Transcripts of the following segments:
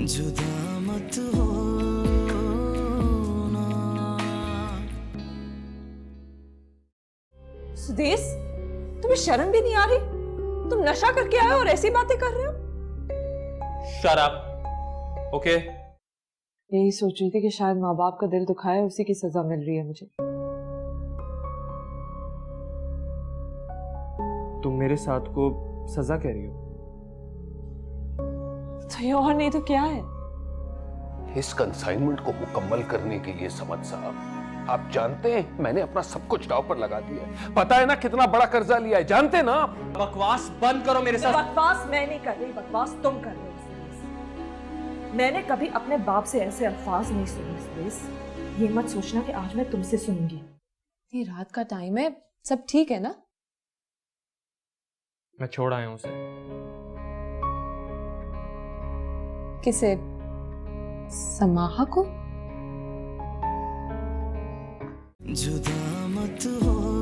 जुदा मत होना। सुदेश, तुम्हें शर्म भी नहीं आ रही? तुम नशा करके आए हो और ऐसी बातें कर रहे हो? Shut up, okay? यही सोच रही थी कि शायद माँ बाप का दिल दुखाया, उसी की सजा मिल रही है मुझे। तुम मेरे साथ को सजा कह रही हो? तो ये और नहीं तो क्या है? इस कंसाइनमेंट को मुकम्मल करने के लिए समद साहब, आप जानते हैं मैंने अपना सब कुछ दांव पर लगा दिया है। पता है ना कितना बड़ा कर्जा लिया है, जानते हैं ना आप? बकवास बंद करो मेरे साथ। बकवास मैं नहीं कर रही, बकवास तुम कर रहे हो। मैंने कभी अपने बाप से ऐसे अल्फाज नहीं सुने सुदेश। ये मत सोचना कि आज मैं तुमसे सुनूंगी। ये रात का टाइम है, सब ठीक है ना? मैं छोड़ आया हूं उसे। किसे? समाहा को? जुदा मत होना।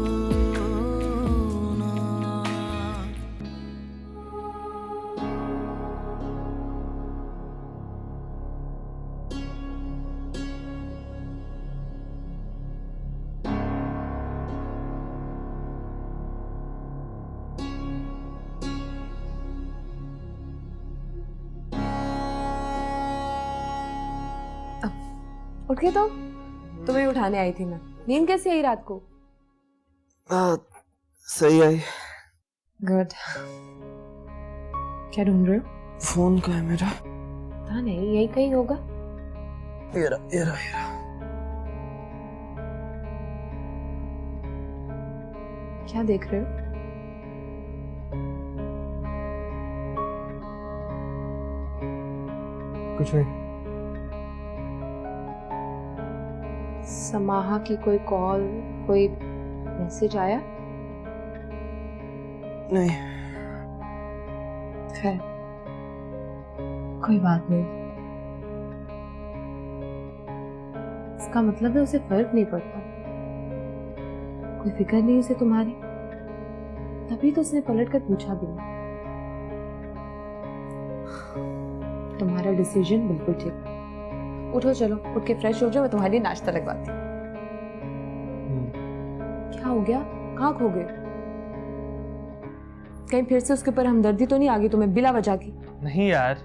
उठ गए? तो तुम्हें उठाने आई थी मैं। नींद कैसी आई रात को? सही आई। गुड। क्या ढूंढ रहे हो? फोन का है मेरा। पता नहीं, यही कहीं होगा। ये रहा, ये रहा, ये रहा। क्या देख रहे हो? कुछ नहीं। समाहा की कोई कॉल, कोई मैसेज आया? नहीं। खैर, कोई बात नहीं। इसका मतलब है उसे फर्क नहीं पड़ता, कोई फिक्र नहीं उसे तुम्हारी। तभी तो उसने पलट कर पूछा भी नहीं। तुम्हारा डिसीजन बिल्कुल ठीक। उठो, चलो उठ के फ्रेश हो जाओ, मैं तुम्हारे लिए नाश्ता लगवाती हूँ। क्या हो गया? कहाँ खो गए? कहीं फिर से उसके ऊपर हमदर्दी तो नहीं आ गई तुम्हें बिला वजह की? नहीं यार।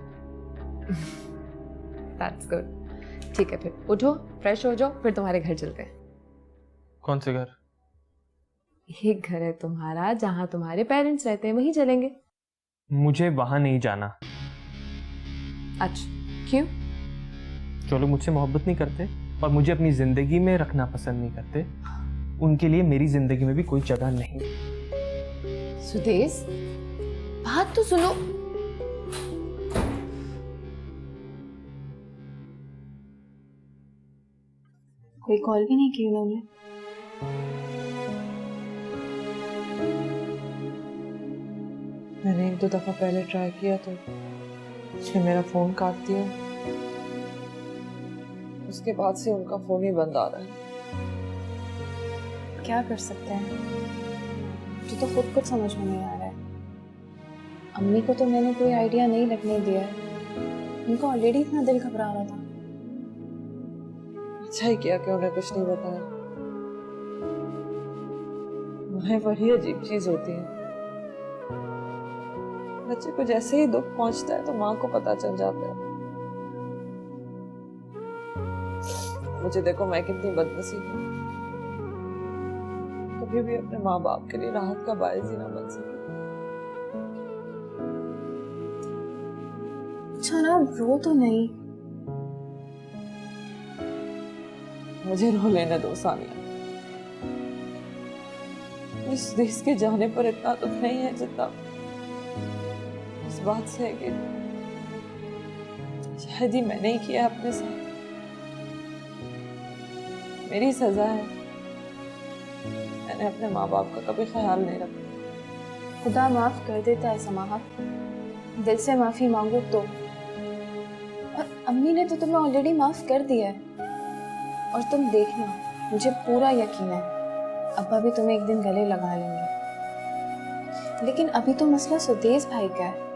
That's good. ठीक है, फिर उठो, फ्रेश हो जाओ, फिर तुम्हारे घर चलते हैं। कौन से घर? एक घर है तुम्हारा जहाँ तुम्हारे पेरेंट्स रहते हैं, वहीं चलेंगे। मुझे वहां नहीं जाना। अच्छा, क्यों? जो लोग मुझसे मोहब्बत नहीं करते और मुझे अपनी जिंदगी में रखना पसंद नहीं करते, उनके लिए मेरी जिंदगी में भी कोई जगह नहीं। सुदेश, बात तो सुनो। कोई कॉल भी नहीं की उन्होंने? मैंने एक दो दफा पहले ट्राई किया तो उसने मेरा फोन काट दिया। उसके बाद से उनका फोन ही बंद आ रहा है। क्या कर सकते हैं? मुझे तो खुद कुछ समझ में नहीं आ रहा है। अम्मी को तो मैंने कोई आइडिया नहीं लगने दिया है, उनको ऑलरेडी इतना दिल घबरा रहा था। अच्छा ही किया कि उन्हें कुछ नहीं बताया। माँ बड़ी अजीब चीज होती है। बच्चे को जैसे ही दुख पहुंचता है तो माँ को पता चल जाता है। मुझे देखो मैं कितनी बदनसीब हूँ, कभी भी अपने माँ बाप के लिए राहत का बायस ही ना बन सकी। अच्छा ना, रो तो नहीं। मुझे रो लेने दो सानिया। इस देश के जाने पर इतना दुख नहीं है जितना इस बात से है कि शायद ही मैंने ही किया अपने साथ। मेरी सजा है, मैंने अपने माँ बाप का कभी ख्याल नहीं रखा। खुदा माफ कर देता है समाहा, दिल से माफी मांगो तो। और अम्मी ने तो तुम्हें ऑलरेडी माफ कर दिया है। और तुम देखना, मुझे पूरा यकीन है अब्बा भी तुम्हें एक दिन गले लगा लेंगे। लेकिन अभी तो मसला सुदेश भाई का है।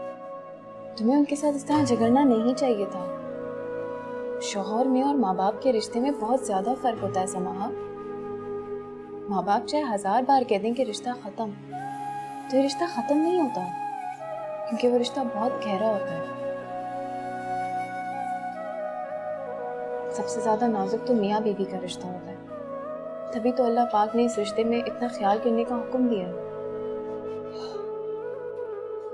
तुम्हें उनके साथ इस तरह झगड़ना नहीं चाहिए था। शौहर में और माँ बाप के रिश्ते में बहुत ज्यादा फर्क होता है समाहा। माँ बाप चाहे 1000 बार कह दें कि रिश्ता खत्म, तो ये रिश्ता खत्म नहीं होता, क्योंकि वो रिश्ता बहुत गहरा होता है। सबसे ज्यादा नाजुक तो मियाँ बीवी का रिश्ता होता है, तभी तो अल्लाह पाक ने इस रिश्ते में इतना ख्याल करने का हुक्म दिया है।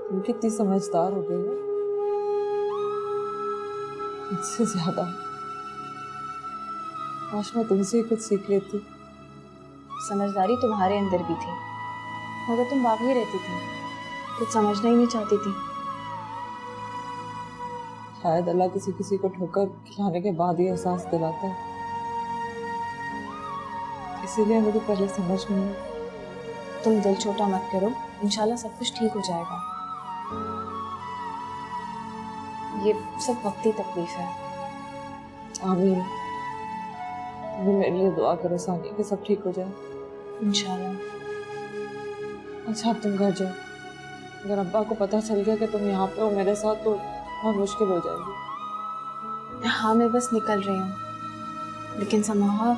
तुम कितनी समझदार हो गई हो, मुझसे ज्यादा। आज मैं तुमसे ही कुछ सीख लेती। समझदारी तुम्हारे अंदर भी थी, मगर तुम भागी रहती थी, कुछ समझना ही नहीं चाहती थी। शायद अल्लाह किसी किसी को ठोकर खिलाने के बाद ही एहसास दिलाता है, इसीलिए मुझे पहले समझ नहीं आई। तुम दिल छोटा मत करो, इंशाल्लाह सब कुछ ठीक हो जाएगा। ये सब वक्ती तकलीफ है। आमीन। तुम भी मेरे लिए दुआ करो सानिया कि सब ठीक हो जाए इंशाल्लाह। अच्छा अब तुम घर जाओ, अगर अब्बा को पता चल गया कि तुम यहाँ पे हो मेरे साथ तो बहुत मुश्किल हो जाएगी। हाँ मैं बस निकल रही हूँ, लेकिन समाहा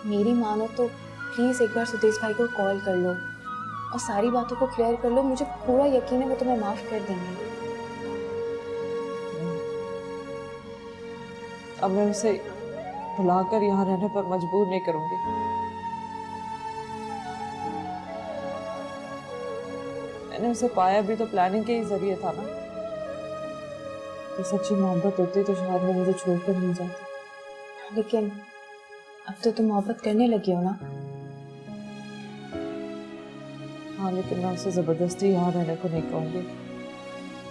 मेरी मानो तो प्लीज़ एक बार सुदेश भाई को कॉल कर लो और सारी बातों को क्लियर कर लो। मुझे पूरा यकीन है वो तुम्हें माफ़ कर देंगे। अब मैं उसे बुलाकर यहाँ रहने पर मजबूर नहीं करूंगी। मैंने उसे पाया भी तो प्लानिंग के ही जरिए था ना। तो सच्ची मोहब्बत होती तो शायद वो मुझे छोड़कर नहीं जाती। लेकिन अब तो तुम मोहब्बत करने लगी हो ना। हाँ लेकिन मैं उसे जबरदस्ती यहाँ रहने को नहीं कहूँगी,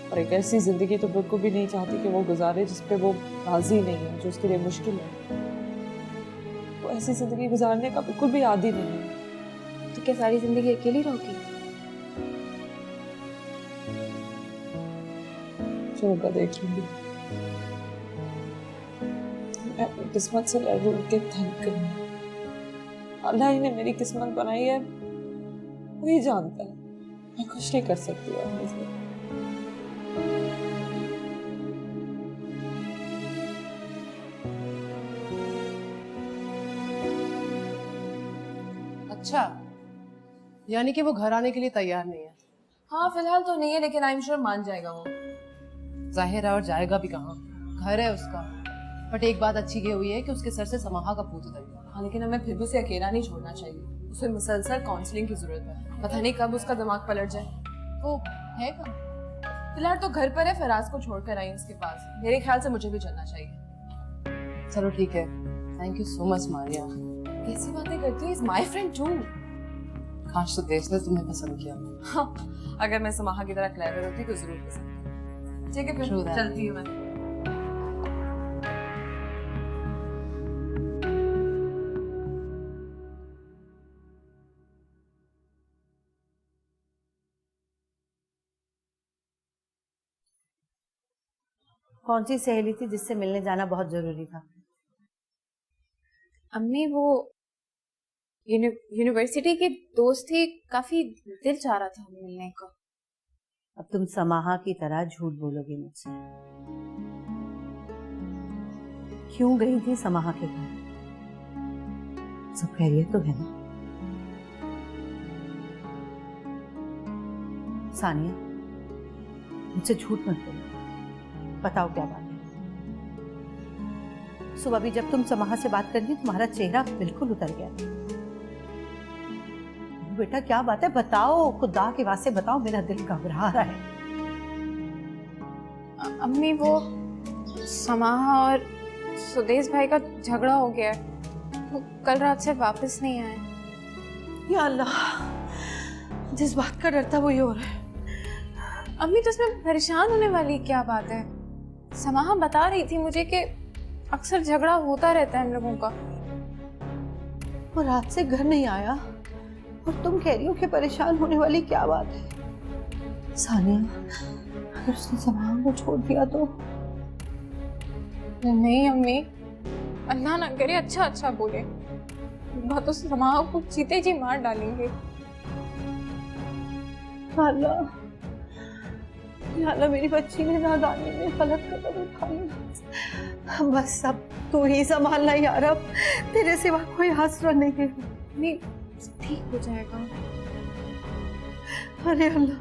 और एक ऐसी जिंदगी तो बिल्कुल भी नहीं चाहती कि वो गुजारे जिस पे वो राजी नहीं है, जो उसके लिए मुश्किल है। वो ऐसी जिंदगी गुजारने का बिल्कुल भी आदी नहीं है। तो क्या सारी जिंदगी अकेली रहोगी? होगा देख लूंगी। मैं अपनी किस्मत से लड़ के थक गई। अल्लाह ही ने मेरी किस्मत बनाई है, वही जानता है, मैं कुछ नहीं कर सकती और इसलिए। अच्छा, यानी कि वो घर आने के लिए तैयार नहीं है। हाँ फिलहाल तो नहीं है, लेकिन आई एम श्योर मान जाएगा वो। जाहिर है, और जाएगा भी कहाँ, घर है उसका। बट एक बात अच्छी ये हुई है कि उसके सर से समाहा का भूत उतर गया। हाँ लेकिन हमें फिर भी उसे अकेला नहीं छोड़ना चाहिए, उसे मुसलसल काउंसलिंग की जरूरत है। पता नहीं कब उसका दिमाग पलट जाए। वो है कहाँ? फिलहाल तो घर पर है, फराज को छोड़कर आई उसके पास। मेरे ख्याल से मुझे भी चलना चाहिए। चलो ठीक है, thank you so much Maria. कैसी बातें करती है, इज माय फ्रेंड टू। काश तो देश ने तुम्हें पसंद किया। हाँ, अगर मैं समाहा की तरह क्लेवर होती तो जरूर पसंद। ठीक है फिर True that. चलती हूँ मैं। कौन सी सहेली थी जिससे मिलने जाना बहुत जरूरी था? अम्मी वो यूनिवर्सिटी की दोस्त थी, काफी दिल चाह रहा था मिलने का। अब तुम समाहा की तरह झूठ बोलोगे मुझसे। क्यों गई थी समाहा के घर? सब खैरियत तो है ना? सानिया, मुझसे झूठ मत बोलो, बताओ क्या बात है। सुबह भी जब तुम समाहा से बात करती तुम्हारा चेहरा बिल्कुल उतर गया। बेटा क्या बात है, बताओ, खुदा के वास्ते बताओ, मेरा दिल घबरा रहा है। अम्मी वो समाहा और सुदेश भाई का झगड़ा हो गया है, वो कल रात से वापस नहीं आए। या अल्लाह, जिस बात का डर था वो ये हो रहा है। अम्मी तो इसमें परेशान होने वाली क्या बात है? समाहा बता रही थी मुझे कि अक्सर झगड़ा होता रहता है हम लोगों का। वो रात से घर नहीं आया और तुम कह रही हो कि परेशान होने वाली क्या बात है? सानिया, अगर उसने समाहा को छोड़ दिया तो? नहीं अम्मी, अल्लाह ना करे अच्छा बोले, बातों से समाहा को जीते जी मार डालेंगे। अल्लाह, या अल्लाह, मेरी बच्ची ने नादानी में गलत कदम उठा लिया। बस अब तू ही संभालना यार, अब तेरे सिवा कोई आसरा नहीं है। नहीं, ठीक हो जाएगा। अरे अल्लाह।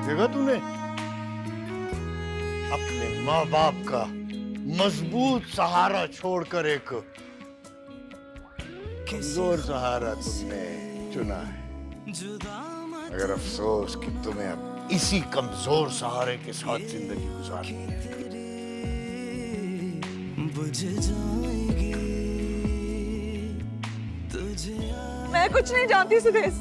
देखा तूने अपने माँ बाप का मजबूत सहारा छोड़कर एक कमजोर सहारा तुमने चुना है, मगर अफसोस कि तुम्हें अब इसी कमजोर सहारे के साथ जिंदगी गुजारनी है। मैं कुछ नहीं जानती सुदेश।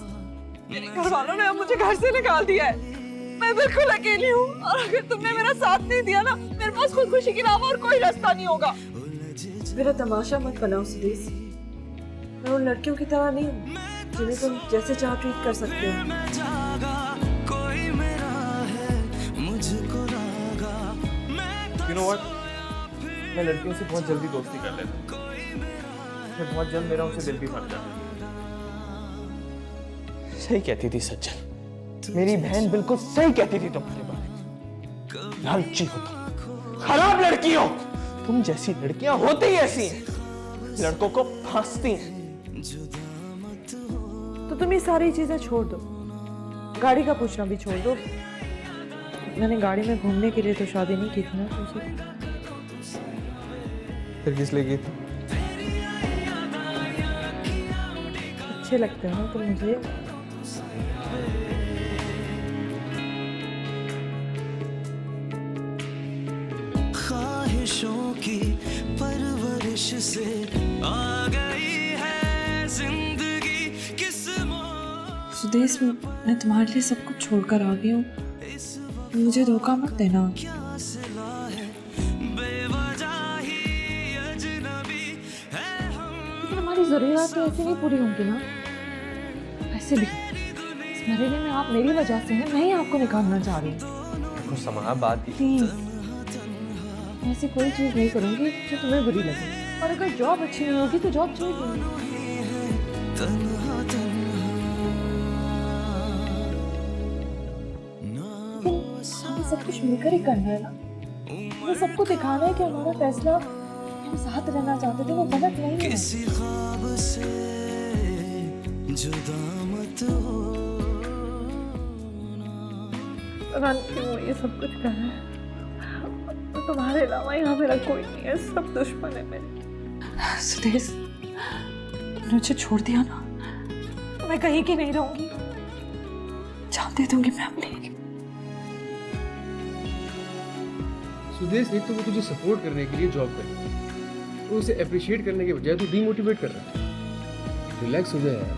मेरे घर वालों ने अब मुझे घर से निकाल दिया है। मैं बिल्कुल अकेली हूँ और अगर तुमने मेरा साथ नहीं दिया ना, मेरे पास खुदकुशी के अलावा और कोई रास्ता नहीं होगा। मेरा तमाशा मत बनाओ सुदेश। मैं उन लड़कियों की तरह नहीं हूँ जिन्हें तुम जैसे चाह ट्रीट कर सकते हो। You know what? मैं लड़कियों से बहुत जल्दी दोस्ती कर लेता हूँ। फिर बहुत जल्द मेरा उनसे दिल भी भर जाता है। सही कहती थी सज्जन, मेरी बहन बिल्कुल सही कहती थी तुम्हारे बारे में। लालची हो तुम, खराब लड़की हो। तुम जैसी लड़कियां होती ही ऐसी हैं, लड़कों को फांसती हैं। तो तुम ये सारी चीजें छोड़ दो, गाड़ी का पूछना भी छोड़ दो। मैंने गाड़ी में घूमने के लिए तो शादी नहीं की थी ना तुमसे। फिर किस लिए की थी? अच्छे लगते हो ना तुम मुझे। ख्वाहिशों की परवरिश से आ गई है जिंदगी किस सुदेश, मैं तुम्हारे लिए सब कुछ छोड़कर आ गई हूँ, मुझे धोखा मत देना। लेकिन हमारी जरूरत तो ऐसे नहीं पूरी होंगी ना। ऐसे भी इस महीने में आप मेरी वजह से हैं, मैं ही आपको निकालना चाह रही हूँ। कुछ समा बात ही। प्लीज, ऐसी कोई चीज नहीं करूंगी जो तुम्हें बुरी लगे। और अगर जॉब अच्छी नहीं होगी तो जॉब छोड़ दूंगी। हमें सब कुछ मिलकर ही करना है ना। हमें सबको दिखाना है कि हमारा फैसला, हम साथ रहना चाहते थे, वो गलत नहीं है। किसी ख्वाब से जुदा मत पता नहीं क्यों ये सब कुछ कर रहा है। तुम्हारे अलावा यहाँ मेरा कोई नहीं है, सब दुश्मन है मेरे। सुदेश, तुमने मुझे छोड़ दिया ना, मैं कहीं की नहीं रहूंगी। जान दे दूंगी मैं अपनी। सुदेश, एक तो वो तुझे सपोर्ट करने के लिए जॉब कर रही है, तो उसे अप्रिशिएट करने के बजाय तू डीमोटिवेट कर रहा है। रिलैक्स हो जाए यार,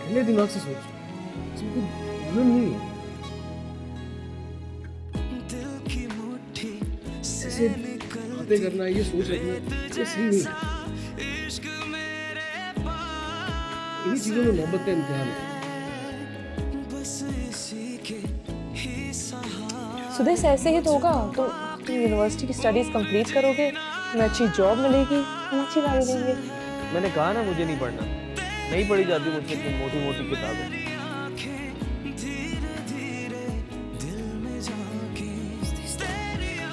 ठंडे दिमाग से सोच, इसमें कोई प्रॉब्लम नहीं है। ऐसे बातें करना, ये सोच रखना, ये सही नहीं है। इन्हीं चीजों में मोहब्बत का इम्तिहान है। सुदेश, ऐसे ही तो होगा। तो तुम यूनिवर्सिटी की स्टडीज कंप्लीट करोगे, तुम्हें अच्छी जॉब मिलेगी, हम अच्छी गाड़ी देंगे। मैंने कहा ना मुझे नहीं पढ़ना, नहीं पढ़ी जाती मुझसे इतनी मोटी मोटी किताबें।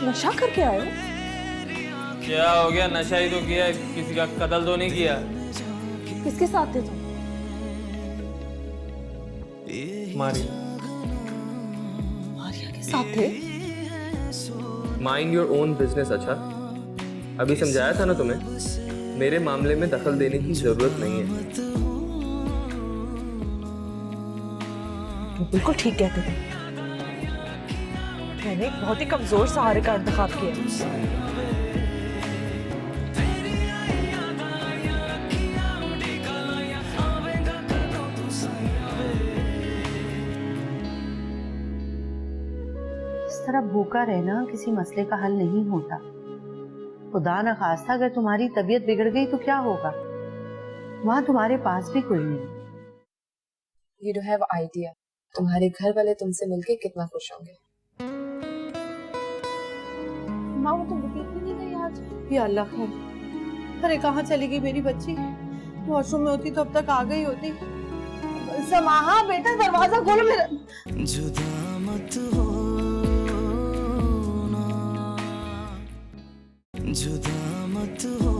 नशा करके आए हो? क्या हो गया? नशा ही तो किया, किसी का कत्ल तो नहीं किया। किसके साथ थे तुम? मारिया। मारिया के साथ थे? Mind your own business. अच्छा, अभी समझाया था ना तुम्हें, मेरे मामले में दखल देने की जरूरत नहीं है। बिल्कुल ठीक कहते थे। मैंने एक बहुत ही कमजोर सहारे का इंतखाब किया। इस तरह भूखा रहना किसी मसले का हल नहीं होता। खुदा न खास्ता अगर तुम्हारी तबीयत बिगड़ गई तो क्या होगा? वहां तुम्हारे पास भी कोई नहीं। You don't have idea. तुम्हारे घर वाले तुमसे मिलके कितना खुश होंगे। माँ वो तो बुटीक भी नहीं गई आज। या अल्लाह खैर। अरे कहाँ चली गई मेरी बच्ची? वॉशरूम में होती तो अब तक आ गई होती। समाहा बेटा दरवाजा खोलो मेरा। जुदा मत हो जुदा मत हो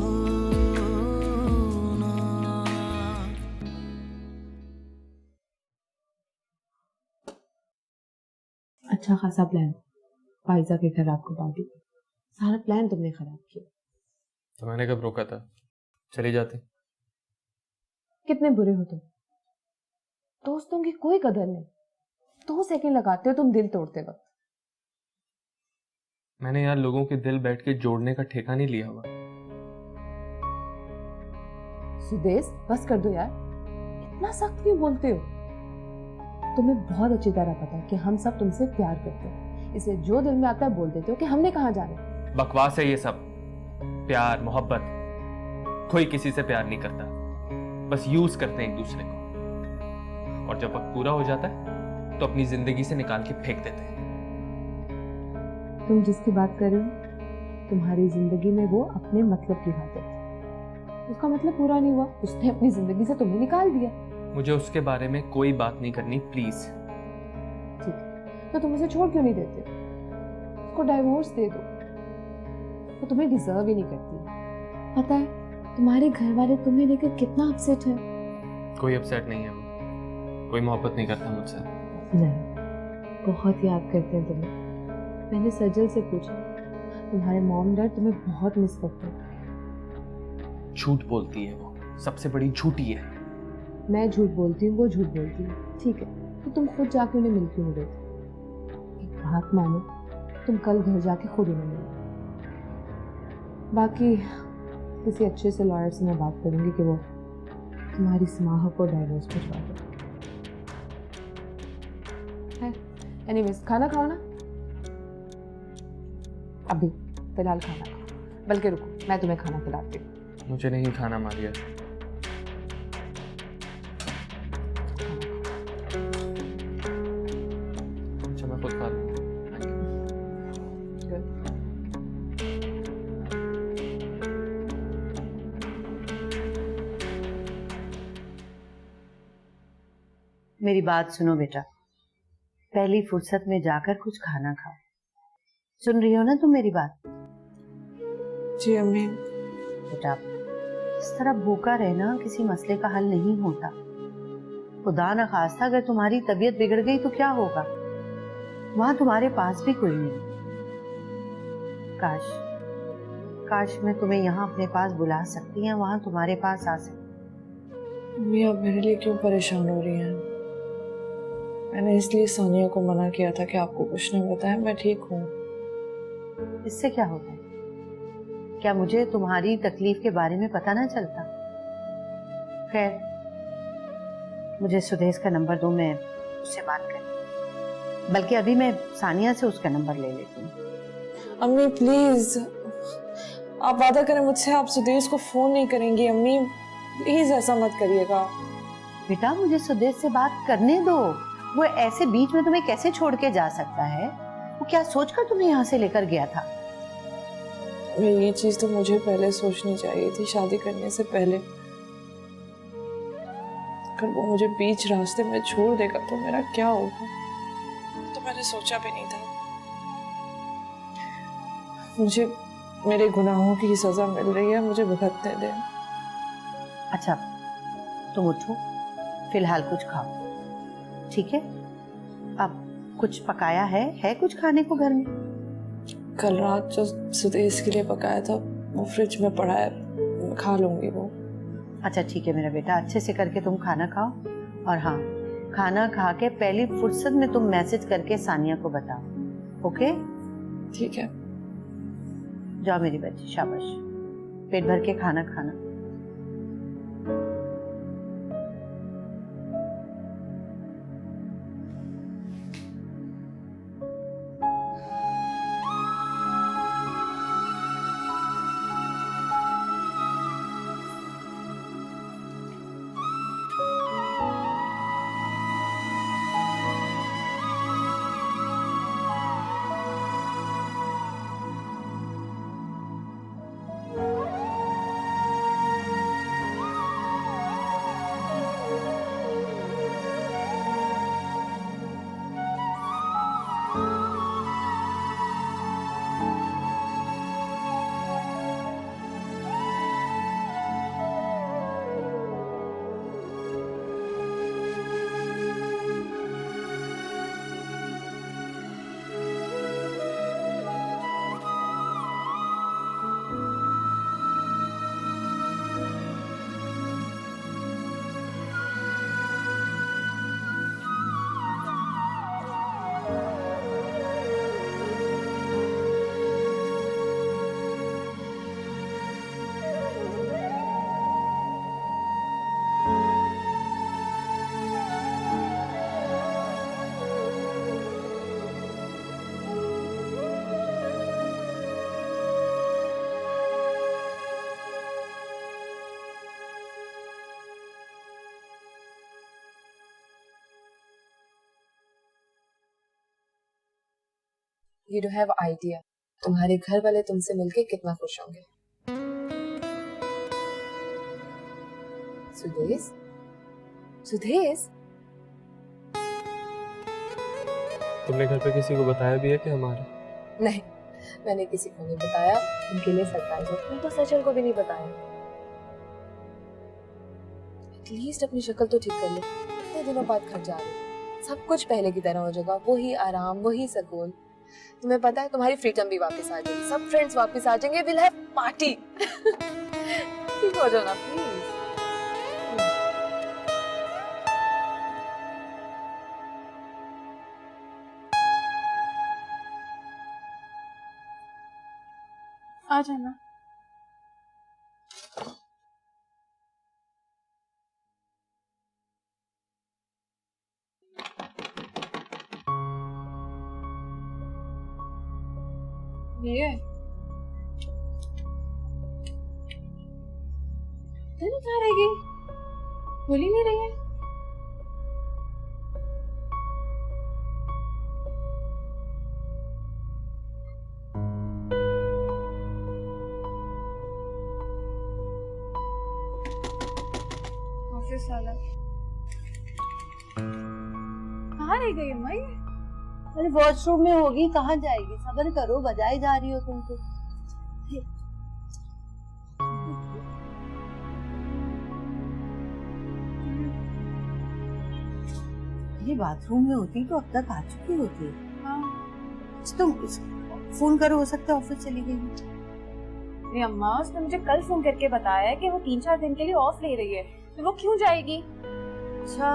अच्छा खासा प्लान फाइजा के घर आपको पार्टी, सारा प्लान तुमने खराब किया। तो मैंने कब रोका था? चली जाती। कितने बुरे हो तुम, दोस्तों की कोई कदर नहीं। 2 सेकंड लगाते हो तुम दिल तोड़ते वक्त। मैंने यार लोगों के दिल बैठ के जोड़ने का ठेका नहीं लिया हुआ। सुदेश बस कर दो यार, इतना सख्त क्यों बोलते हो? तुम्हें बहुत अच्छी तरह पता है कि हम सब तुमसे प्यार करते हैं, इसलिए जो दिल में आता है बोल देते हो कि हमने कहाँ जाना। बकवास है ये सब। प्यार मोहब्बत, कोई किसी से प्यार नहीं करता, बस यूज करते हैं एक दूसरे को, और जब वक्त पूरा हो जाता है तो अपनी जिंदगी से निकाल के फेंक देते हैं। तुम जिसकी बात कर रहे हो, तुम्हारी जिंदगी में वो अपने मतलब की बात है, उसका मतलब पूरा नहीं हुआ, उसने अपनी जिंदगी से तुम्हें निकाल दिया। मुझे उसके बारे में कोई बात नहीं करनी, प्लीज। ठीक है, तो तुम उसे छोड़ क्यों नहीं देते? उसको डाइवोर्स दे दो, वो तुम्हें डिजर्व ही नहीं करती। पता है तुम्हारे घर वाले तुम्हें लेकर कितना अपसेट है। कोई अपसेट नहीं है, वो कोई मोहब्बत नहीं करता मुझसे। नहीं, बहुत याद करते हैं तुम्हें। मैंने सजल से पूछा, तुम्हारे मॉम डैड तुम्हें बहुत मिस करते हैं। झूठ बोलती है वो, सबसे बड़ी झूठी है। मैं झूठ बोलती हूँ, वो झूठ बोलती है, ठीक है, तो तुम खुद जाके उन्हें मिल क्यों नहीं देते? एक बात मानो, तुम कल घर जाके खुद उन्हें मिलो। बाकी किसी अच्छे से लॉयर से मैं बात करूंगी कि वो तुम्हारी समाह को डाइवोर्स भिजवा दे। एनीवेज खाना खाओ ना, अभी फिलहाल खाना खाओ, बल्कि रुको मैं तुम्हें खाना खिलाती हूँ। मुझे नहीं खाना मारिया। अच्छा मैं खुद खा लूँ। मेरी बात सुनो बेटा, पहली फुर्सत में जाकर कुछ खाना खाओ। सुन रही हो ना तुम मेरी बात? जी अम्मी। बेटा इस तरह भूखा रहना किसी मसले का हल नहीं होता। खुदा न खास्ता अगर तुम्हारी तबीयत बिगड़ गई तो क्या होगा? वहां तुम्हारे पास भी कोई नहीं। काश काश मैं तुम्हें यहाँ अपने पास बुला सकती या वहां तुम्हारे पास आ सकती। अम्मी आप मेरे लिए क्यों परेशान हो रही हैं? मैंने इसलिए सानिया को मना किया था कि आपको कुछ नहीं बताया, मैं ठीक हूँ। इससे क्या होता है? क्या मुझे तुम्हारी तकलीफ के बारे में पता ना चलता? खैर मुझे सुदेश का नंबर दो, मैं उससे बात कर, बल्कि अभी मैं सानिया से उसका नंबर ले लेती हूँ। अम्मी प्लीज आप वादा करें मुझसे, आप सुदेश को फोन नहीं करेंगी। अम्मी प्लीज ऐसा मत करिएगा। बेटा मुझे सुदेश से बात करने दो, वो ऐसे बीच में तुम्हें कैसे छोड़ के जा सकता है? वो क्या सोचकर तुम्हें यहाँ से लेकर गया था? ये चीज तो मुझे पहले सोचनी चाहिए थी, शादी करने से पहले। अगर वो मुझे बीच रास्ते में छोड़ देगा तो मेरा क्या होगा, तो मैंने सोचा भी नहीं था। मुझे मेरे गुनाहों की सजा मिल रही है, मुझे भुगतने दें। अच्छा तुम उठो, फिलहाल कुछ खाओ, ठीक है? अब कुछ पकाया है कुछ खाने को घर में? कल रात जो सुदेश के लिए पकाया था वो फ्रिज में पड़ा है, खा लूंगी वो। अच्छा ठीक है मेरा बेटा, अच्छे से करके तुम खाना खाओ, और हाँ खाना खा के पहली फुर्सत में तुम मैसेज करके सानिया को बताओ, ओके? ठीक है। जाओ मेरी बच्ची, शाबाश, पेट भर के खाना खाना। You don't have idea. तुम्हारे घर वाले तुमसे मिलके कितना खुश होंगे। सुदेश, सुदेश, तुमने घर पे किसी को बताया भी है कि हमारे? नहीं, मैंने किसी को नहीं बताया। उनके लिए सरप्राइज हो। मैं तो सचिन को भी नहीं बताया। एटलीस्ट अपनी शक्ल तो ठीक कर ले। इतने दिनों बाद घर जा रही हो, सब कुछ पहले की तरह हो जाएगा। वही आराम, वही सुकून। तुम्हें पता है तुम्हारी फ्रीडम भी वापस आ जाएगी, सब फ्रेंड्स वापस आ जाएंगे। Will have party. ठीक हो जाओ ना प्लीज। आ जाना। ये नहीं कहाँ रह गई? बोल ही नहीं रही है। ऑफिस वाला कहाँ रह गई अम्मा ये? अरे वॉशरूम में होगी, कहाँ जाएगी? सब्र करो, बजाई जा रही हो तुम तो। ये बाथरूम में होती तो अब तक आ चुकी होती। हाँ। तुम फोन करो, हो सकता है ऑफिस चली गई। अरे अम्मा, उसने मुझे कल फोन करके बताया है कि वो 3-4 दिन के लिए ऑफ ले रही है, तो वो क्यों जाएगी? अच्छा,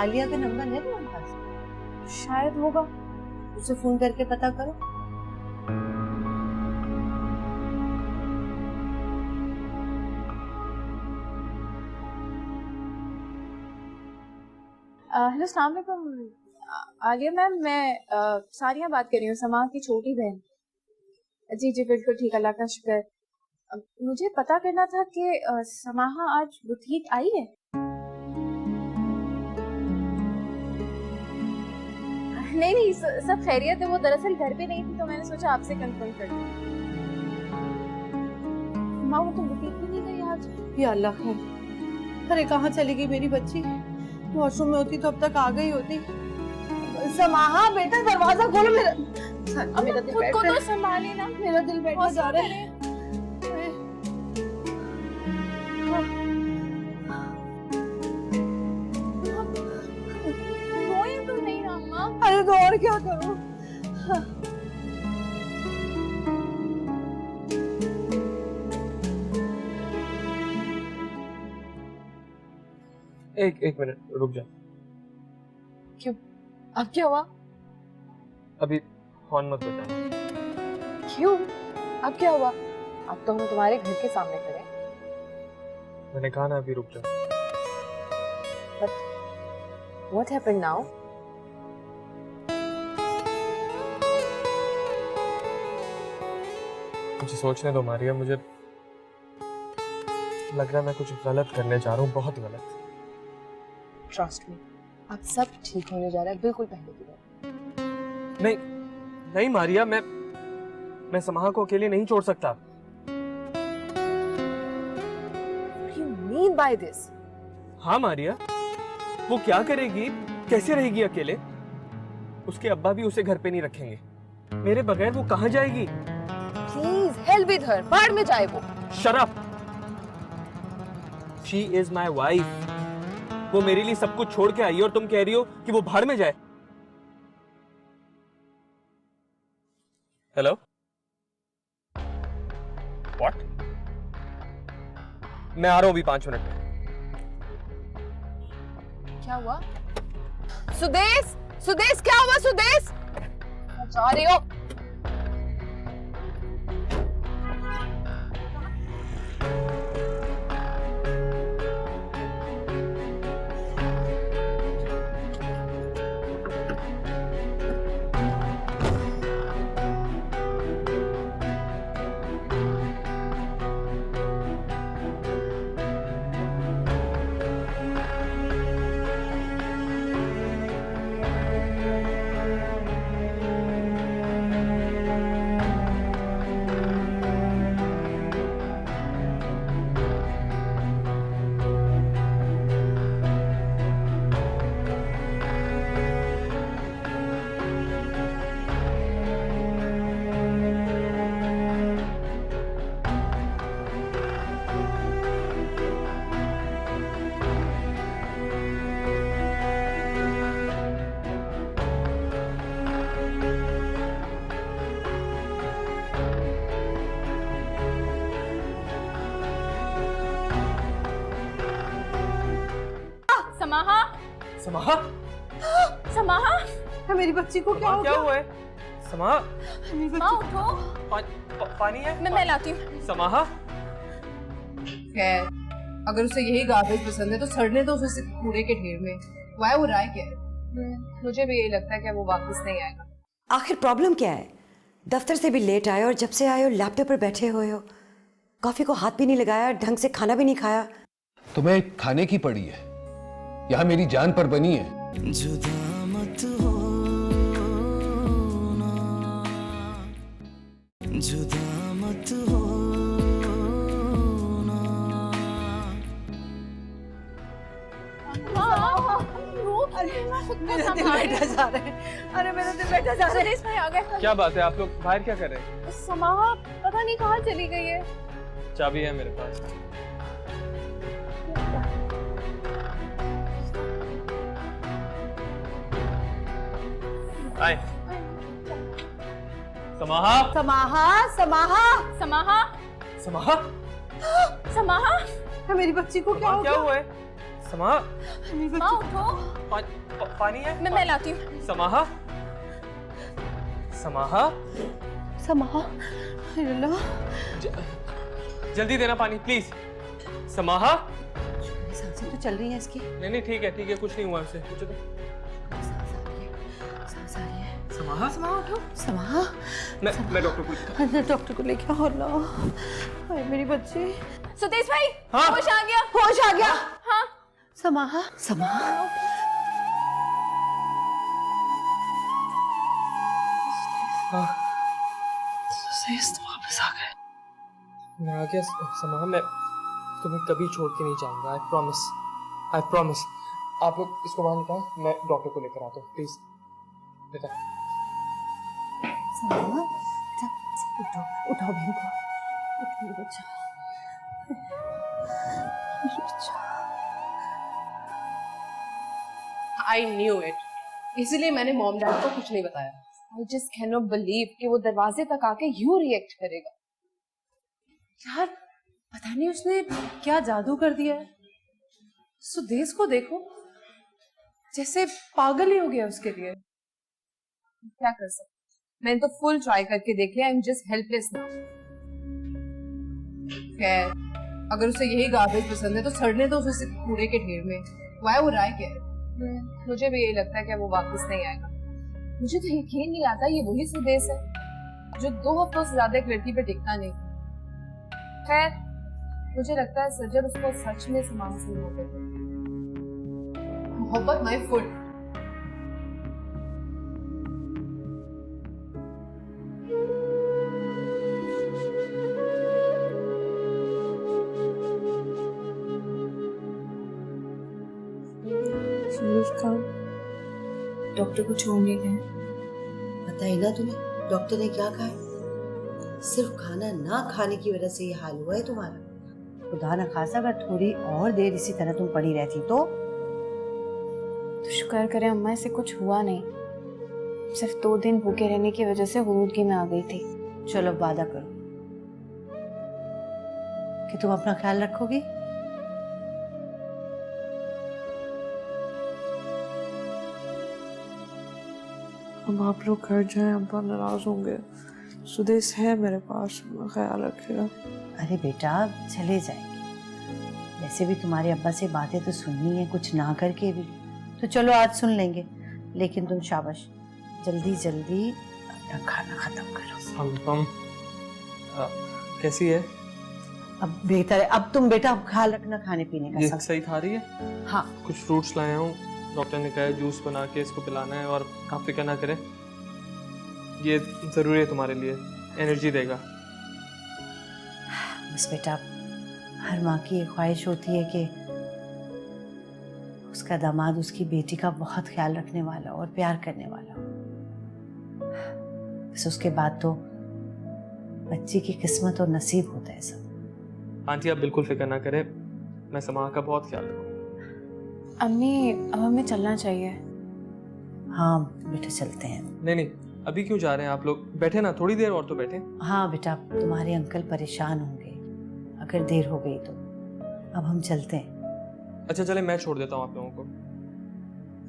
आलिया का नंबर है तुम्हारे पास? शायद होगा। उसे फोन करके पता करो। हेलो, अस्सलाम वालेकुम आलिया मैम। मैं सारिया बात कर रही हूँ, समा की छोटी बहन। जी जी बिल्कुल ठीक, अल्लाह का शुक्र। मुझे पता करना था कि समाहा आज बुटीक आई है? नहीं नहीं, सब खैरियत है। वो दरअसल घर पे नहीं थी तो मैंने सोचा आपसे कंफर्म कर दूं। माँ, वो तो बुटीक भी नहीं गई आज। या अल्लाह खैर। अरे कहाँ चली गई मेरी बच्ची? वॉशरूम में होती तो अब तक आ गई होती। समाहा बेटा, दरवाजा खोलो। मेरा दिल खुद को तो संभाले ना, मेरा दिल बैठा जा रहा है। रोए तो नहीं ना अम्मा? अरे तो और क्या करूं? एक मिनट रुक जा। क्यों? अब क्या हुआ? अभी हॉर्न मत बजा। क्यों? अब क्या हुआ? अब तो हम तुम्हारे घर के सामने खड़े हैं। मैंने कहा ना अभी रुक जा। But what happened now? मुझे सोचने दो मारिया, मुझे लग रहा है मैं कुछ गलत करने जा रहा हूँ, बहुत गलत। Trust me, अब सब ठीक होने जा रहा है, बिल्कुल पहले की तरह। नहीं नहीं मारिया, मैं समाहा को अकेले नहीं छोड़ सकता। What do you mean by this? हाँ मारिया, वो क्या करेगी, कैसे रहेगी अकेले? उसके अब्बा भी उसे घर पे नहीं रखेंगे। मेरे बगैर वो कहाँ जाएगी? Please help with her. बाहर में जाए वो। Shut up. She is my wife. वो मेरे लिए सब कुछ छोड़ के आई है और तुम कह रही हो कि वो भाड़ में जाए। हेलो? What? मैं आ रहा हूं अभी 5 मिनट में। क्या हुआ? सुदेश, सुदेश क्या हुआ? सुदेश, जा रही हो? समाहा समाहा, समाहा मेरी बच्ची को क्या हुआ है? समाहा, माँ उठो, पानी है? मैं लाती हूँ। समाहा, खैर, अगर उसे यही गार्बेज पसंद है तो सड़ने दो उसे कूड़े के ढेर में। वाह, वो राय क्या है? मुझे भी यही लगता है कि वो वापस नहीं आएगा। आखिर प्रॉब्लम क्या है? दफ्तर से भी लेट आए और जब से आए हो लैपटॉप पर बैठे हुए हो, कॉफी को हाथ भी नहीं लगाया, ढंग से खाना भी नहीं खाया। तुम्हें खाने की पड़ी है, यहाँ मेरी जान पर बनी है। जुदा मत हो ना, जुदा मत हो ना। मेरा दिल बैठा जा रहा है। अरे मेरा दिल बैठा जा रहा है। सुदेश भाई आ गए। क्या बात है? आप लोग बाहर क्या कर रहे हैं? समाहा पता नहीं कहाँ चली गई है। चाबी है मेरे पास। आए। समाहा, समाहा, समाहा, समाहा समाहा, समाहा मेरी बच्ची को क्या हुआ है? समाहा, माँ उठो, पानी है? मैं लाती हूँ। समाहा, समाहा, समाहा, जल्दी देना पानी प्लीज। समाहा, सांसें तो चल रही हैं इसकी। नहीं ठीक है, कुछ नहीं हुआ उसे। कुछ तो सांस आ रही है। समाहा, समाहा उठो। समाहा, मैं डॉक्टर को डॉक्टर को लेके आओ ना। हाय मेरी बच्ची। सुदेश भाई, हाँ? होश आ गया। होश आ गया। हाँ। समाहा, समाहा। वापस आ गए। मैं आ गया समाहा, मैं तुम्हें कभी छोड़ के नहीं जाऊंगा। I promise. आप लोग इसको बाहर निकालो, मैं डॉक्टर को लेकर आता हूँ प्लीज। बेटा समाहा, उठाओ बहन को। उठो मेरा बच्चा। आई न्यू इट, इसीलिए मैंने मॉम डैड को कुछ नहीं बताया। I just cannot believe कि वो दरवाजे तक आके यूं रिएक्ट करेगा। यार पता नहीं उसने क्या जादू कर दिया है। सुदेश को देखो, जैसे पागल ही हो गया उसके लिए। क्या कर सकते, मैंने तो फुल ट्राई करके देख लिया। I am just helpless now. खैर, अगर उसे यही गार्बेज पसंद है तो सड़ने दो उसे कूड़े के ढेर में। वाह, वो राय क्या है? मुझे भी यही लगता है कि वो वापस नहीं आएगा। मुझे तो यकीन नहीं आता ये वही सुदेश है जो 2 हफ्तों से ज्यादा एक लड़की पे टिकता नहीं। खैर, मुझे लगता है सज्जन उसको सच में समान से मोहब्बत है। मोहब्बत माय फुट। डॉक्टर को छोड़ने गए। पता है ना तुम्हें डॉक्टर ने क्या कहा है? सिर्फ खाना ना खाने की वजह से ये हाल हुआ है तुम्हारा। खुदा न खासा अगर थोड़ी और देर इसी तरह तुम पड़ी रहती तो शुक्र करें अम्मा से कुछ हुआ नहीं। सिर्फ 2 दिन भूखे रहने की वजह से गुरूदगी में आ गई थी। चलो वादा करो कि तुम अपना ख्याल रखोगी। अब आप लोग घर जाएं, अब्बा नाराज होंगे। सुदेश है मेरे पास, ख्याल रखेगा। अरे बेटा चले जाएंगे, वैसे भी तुम्हारे अब्बा से बातें तो सुननी है, कुछ ना करके भी। तो चलो आज सुन लेंगे, लेकिन तुम शाबाश जल्दी जल्दी अपना खाना खत्म करो। कैसी है? अब बेहतर है। अब तुम बेटा ख्याल रखना खाने पीने का। ये सब सही खा रही है? हाँ, कुछ फ्रूट्स लाया हूँ, डॉक्टर ने कहा है जूस बना के इसको पिलाना है। और आप फिक्र ना करें, ये जरूरी है तुम्हारे लिए, एनर्जी देगा। बस बेटा हर माँ की एक ख्वाहिश होती है कि उसका दामाद उसकी बेटी का बहुत ख्याल रखने वाला और प्यार करने वाला हो। बस उसके बाद तो बच्ची की किस्मत और नसीब होता है सब। आंटी आप बिल्कुल फिक्र ना करें, मैं समाह का बहुत ख्याल रखूंगा। अम्मी अब हमें चलना चाहिए। हाँ बेटा चलते हैं। नहीं अभी क्यों जा रहे हैं आप लोग? बैठे ना, थोड़ी देर और तो बैठे। हाँ बेटा तुम्हारे अंकल परेशान होंगे अगर देर हो गई तो। अब हम चलते हैं। अच्छा चले, मैं छोड़ देता हूँ आप लोगों को।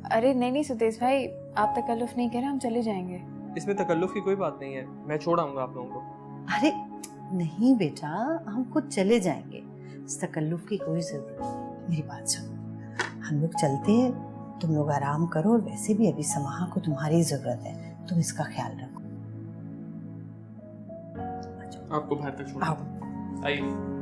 अरे नहीं नहीं सुदेश भाई, आप तकल्लुफ नहीं करें, हम चले जाएंगे। इसमें तकल्लुफ की कोई बात नहीं है, मैं छोड़ आऊंगा आप लोगों को। अरे नहीं बेटा, हम खुद चले जाएंगे, इस तकल्लुफ की कोई जरूरत नहीं। मेरी बात सुनो, हम लोग चलते हैं, तुम लोग आराम करो, और वैसे भी अभी समाहा को तुम्हारी जरूरत है, तुम इसका ख्याल रखो। आपको बाहर तक छोड़ आइए।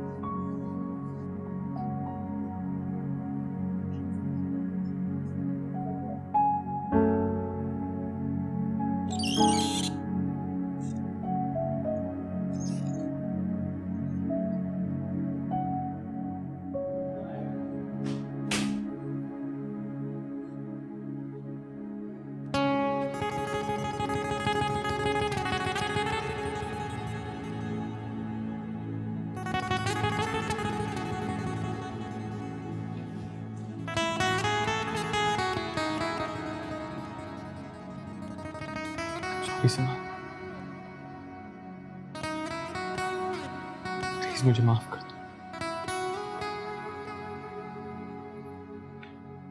प्लीज मुझे माफ कर दो,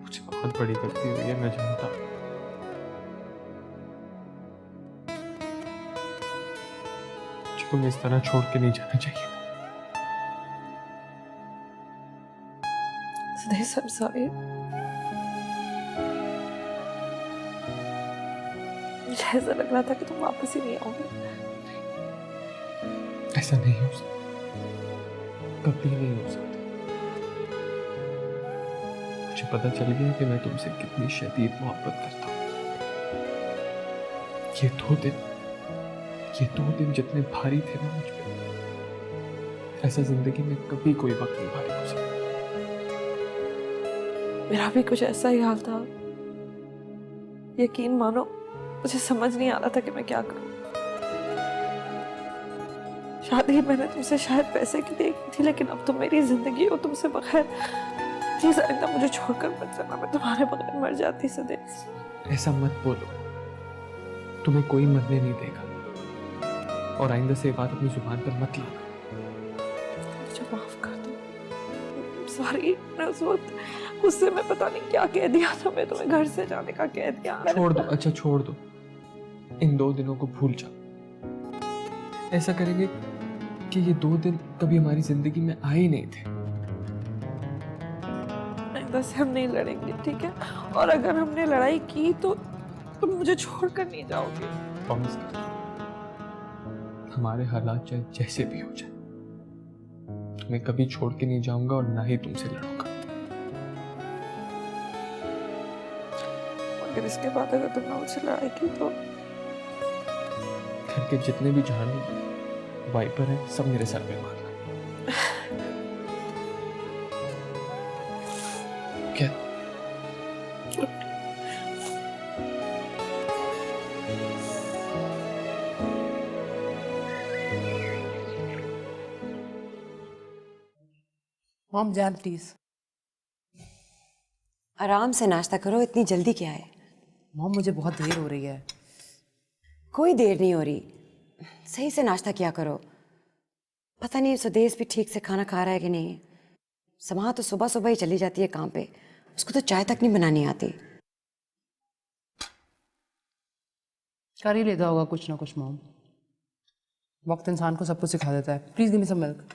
मुझे बहुत बड़ी गलती हुई है, मैं जानता हूं। मुझे तुम्हें इस तरह छोड़ के नहीं जाना चाहिए था। Sudesh, I'm sorry। मुझे ऐसा लग रहा था कि तुम वापस ही नहीं आओगे। ऐसा नहीं हो सकता, कभी नहीं हो सकता। मुझे पता चल गया कि मैं तुमसे कितनी शदीद मोहब्बत करता हूँ। ये दो दिन जितने भारी थे ना मुझ पे, ऐसा जिंदगी में कभी कोई वक्त नहीं भारी हो सकता। मेरा भी कुछ ऐसा ही हाल था। यकीन मानो, मुझे समझ नहीं आ रहा था कि मैं क्या करूं। शादी मैंने तुमसे शायद पैसे की देखी थी, लेकिन अब तुम मेरी जिंदगी हो, तुमसे बगैर प्लीज आइंदा मुझे छोड़कर मत जाना, मैं तुम्हारे बगैर मर जाती सुदेश। ऐसा मत बोलो, तुम्हें कोई मरने नहीं देगा, और आइंदा से ये बात अपनी जुबान पर मत लाना। मुझे माफ कर दो, सॉरी। मैं उस वक्त गुस्से में पता नहीं क्या कह दिया था, मैं तुम्हें घर से जाने का कह दिया। छोड़ दो, अच्छा छोड़ दो, इन 2 दिनों को भूल जाओ। ऐसा करेंगे कि ये 2 दिन कभी हमारी जिंदगी में आए ही नहीं थे। आइंदा से हम नहीं लड़ेंगे, ठीक है? और अगर हमने लड़ाई की तो तुम मुझे छोड़कर नहीं जाओगे। प्रॉमिस कर, हमारे हालात चाहे जैसे भी हो जाए, तुम्हें कभी छोड़ के नहीं जाऊंगा और ना ही तुमसे लड़ूंगा। मगर इसके बाद अगर तुमने मुझसे लड़ाई की तो घर के जितने भी झाड़ू वाइपर हैं सब मेरे सर पे मारना। क्या? मॉम जान प्लीज। आराम से नाश्ता करो, इतनी जल्दी क्या है? मॉम मुझे बहुत देर हो रही है। कोई देर नहीं हो रही, सही से नाश्ता किया करो। पता नहीं सुदेश भी ठीक से खाना खा रहा है कि नहीं। समाहा तो सुबह सुबह ही चली जाती है काम पे, उसको तो चाय तक नहीं बनानी आती। कर ही लेता होगा कुछ ना कुछ मॉम, वक्त इंसान को सब कुछ सिखा देता है। Please give me some milk.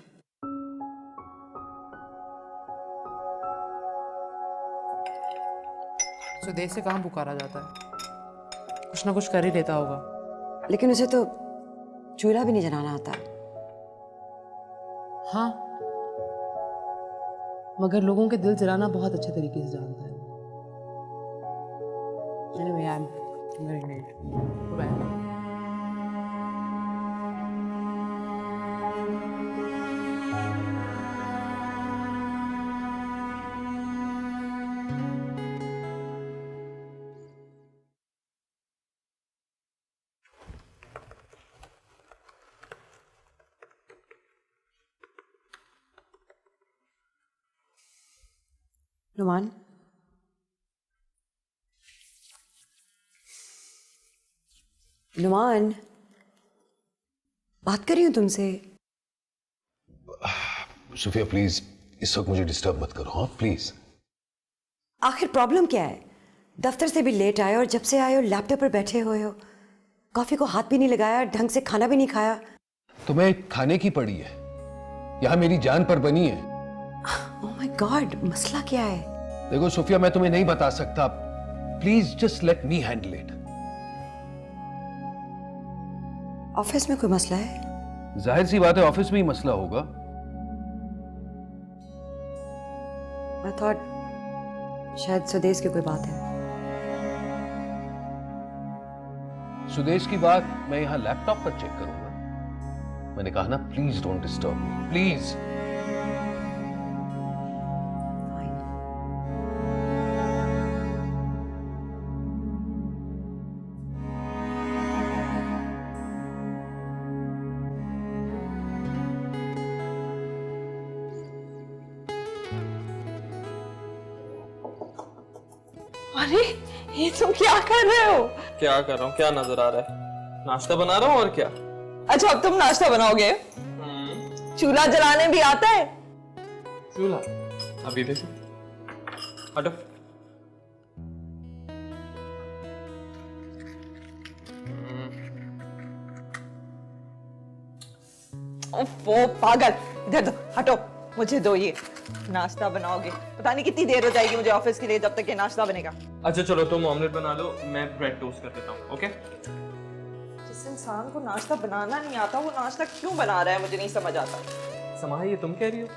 Sudesh से कहाँ पुकारा जाता है, कुछ ना कुछ कर ही लेता होगा। लेकिन उसे तो चूल्हा भी नहीं जलाना आता। हाँ, मगर लोगों के दिल जलाना बहुत अच्छे तरीके से जानता है। Anyway, I'm very late. Bye. Numan, Numan, बात कर रही हूँ तुमसे। सुफिया प्लीज इस वक्त मुझे डिस्टर्ब मत करो, हाँ प्लीज। आखिर प्रॉब्लम क्या है? दफ्तर से भी लेट आए और जब से आए हो लैपटॉप पर बैठे हुए हो, कॉफी को हाथ भी नहीं लगाया, ढंग से खाना भी नहीं खाया। तुम्हें खाने की पड़ी है, यहाँ मेरी जान पर बनी है। ओह माय गॉड, मसला क्या है? देखो सोफिया, मैं तुम्हें नहीं बता सकता, please just let me handle it. Office में कोई मसला है? जाहिर सी बात है, ऑफिस में ही मसला होगा। आई थॉट शायद सुदेश की कोई बात है। सुदेश की बात मैं यहाँ लैपटॉप पर चेक करूंगा। मैंने कहा ना, please don't disturb me, please. अरे ये तुम क्या कर रहे हो? क्या कर रहा हूँ? क्या नजर आ रहा है? नाश्ता बना रहा हूँ और क्या। अच्छा अब तुम नाश्ता बनाओगे? चूल्हा जलाने भी आता है? चूल्हा? अभी देखो, हटो। वो पागल, इधर दो, हटो, मुझे दो ये। नाश्ता बनाओगे? पता नहीं कितनी देर हो जाएगी मुझे ऑफिस के लिए जब तक ये नाश्ता बनेगा। अच्छा चलो, तुम ऑमलेट बना लो, मैं ब्रेड टोस्ट कर देता हूँ। ओके? जिस इंसान को नाश्ता बनाना नहीं आता वो नाश्ता क्यों बना रहा है, मुझे नहीं समझ आता। समा, ये तुम कह रही हो?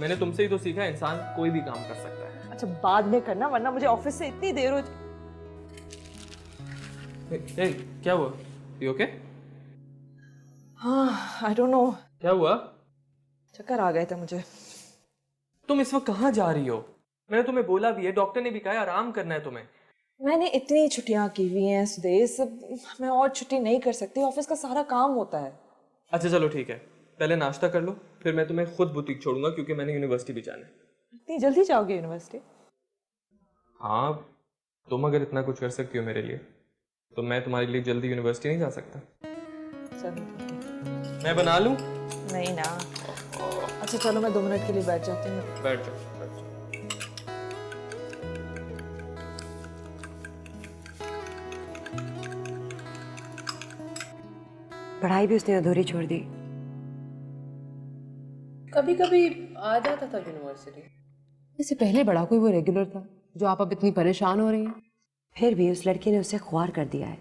मैंने तुमसे ही तो सीखा, इंसान कोई भी काम कर सकता है। अच्छा बाद में करना, वरना मुझे ऑफिस से इतनी देर हो। ए, क्या हुआ? You okay? हाँ, आई डोंट नो, क्या हुआ? चक्कर आ गए थे मुझे। तुम इस वक्त कहाँ जा रही हो? मैंने तुम्हें बोला भी है, डॉक्टर ने भी कहा आराम करना है तुम्हें। मैंने इतनी छुट्टियां की हुई हैं सुदेश, मैं और छुट्टी नहीं कर सकती, ऑफिस का सारा काम होता है। अच्छा चलो ठीक है, पहले नाश्ता कर लो, फिर मैं तुम्हें खुद बुटीक छोड़ूंगा क्योंकि मैंने यूनिवर्सिटी भी जाना है। इतनी जल्दी जाओगे यूनिवर्सिटी? हाँ, तुम अगर इतना कुछ कर सकती हो मेरे लिए, तो मैं तुम्हारे लिए जल्दी यूनिवर्सिटी नहीं जा सकता। चलो मैं बना लूं? नहीं ना। अच्छा चलो, मैं 2 मिनट के लिए बैठ जाती हूँ। बैठ जाओ, बैठ जाओ। पढ़ाई भी उसने अधूरी छोड़ दी। कभी कभी आ जाता था यूनिवर्सिटी। इससे पहले बड़ा कोई वो रेगुलर था जो आप अब इतनी परेशान हो रही हैं। फिर भी उस लड़की ने उसे ख्वार कर दिया है।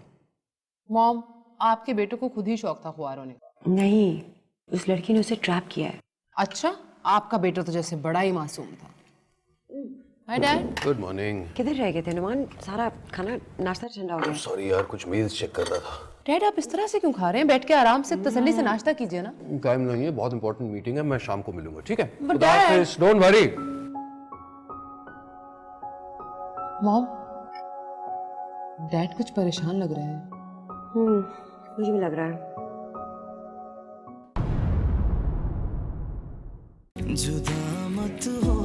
मॉम, आपके बेटे को खुद ही शौक था ख्वार होने का। नहीं, उस लड़की ने उसे ट्रैप किया है। अच्छा, आपका बेटा तो जैसे बड़ा ही मासूम था। Hi dad. Good morning. किधर रह गए थे नुमान? सारा खाना नाश्ता ठंडा हो गया। सॉरी यार, कुछ मील्स चेक कर रहा था। डैड, आप इस तरह से क्यों खा रहे हैं? बैठ के आराम से तसल्ली से नाश्ता कीजिए ना। टाइम नहीं है, बहुत इंपॉर्टेंट मीटिंग है, मैं शाम को मिलूंगा, ठीक है? But Dad- don't worry. Mom, dad कुछ परेशान लग रहे हैं। मुझे भी लग रहा है। जुदा मत हो